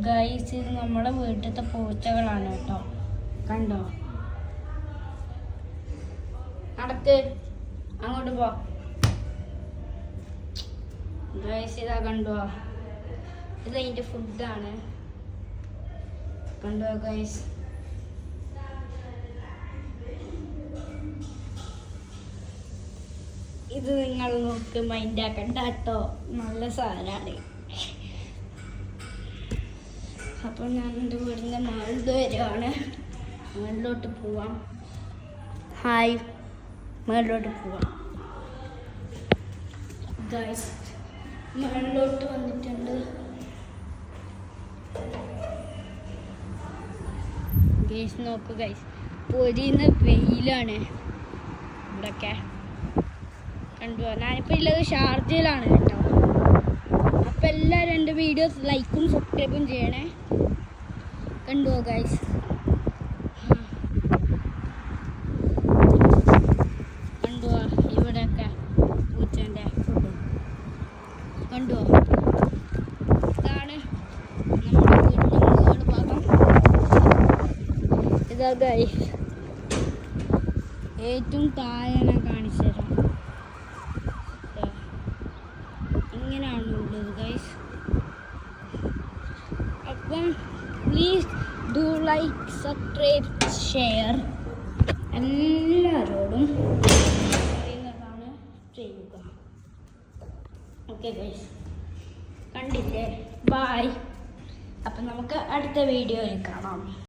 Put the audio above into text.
Guys ഇത് നമ്മുടെ വീട്ടിലത്തെ പൂച്ചകളാണ് കേട്ടോ. കണ്ടോ? നടക്ക്, അങ്ങോട്ട് പോ. ഗൈസ് ഇതാ കണ്ടോ, ഇത് അതിൻ്റെ ഫുഡാണ്. കണ്ടോ ഗൈസ്? ഇത് നിങ്ങൾ നോക്ക്, മൈൻഡ് ആക്കണ്ട കേട്ടോ, നല്ല സാധനമാണ്. അപ്പോൾ ഞാൻ എൻ്റെ വീടിൻ്റെ മുകളിൽ വരുവാണ്. മുകളിലോട്ട് പോവാം. ഹായ്, മുകളിലോട്ട് പോവാം ഗൈസ്. മുകളിലോട്ട് വന്നിട്ടുണ്ട്. ഗൈസ് നോക്കൂ ഗൈസ്, പൊരിയുന്ന വെയിലാണ് ഇവിടെയൊക്കെ. കണ്ടുപോവാ, ഞാനിപ്പോൾ ഉള്ളത് ഷാർജയിലാണ് കേട്ടോ. അപ്പം എല്ലാവരും എൻ്റെ വീഡിയോസ് ലൈക്കും സബ്സ്ക്രൈബും ചെയ്യണേ. കണ്ടുപോവാ ഗൈസ്. കണ്ടുപോവാ ഇവിടെയൊക്കെ പൂച്ചേൻ്റെ ഫുഡ്. കണ്ടുപോവാ, ഇതാണ് നമ്മുടെ വീടിൻ്റെ മുകൾ ഭാഗം. ഇതാ ഗൈസ്, ഏറ്റവും താഴെ ഞാൻ കാണിച്ചു തരാം. ഇങ്ങനെയാണുള്ളത് ഗൈസ്. അപ്പം please do like, subscribe, share എല്ലാവരോടും പറയുന്നതാണ് ചെയ്യുക. ഓക്കെ ഗൈസ്, കണ്ടില്ലേ? ബൈ. അപ്പം നമുക്ക് അടുത്ത വീഡിയോയിൽ കാണാം.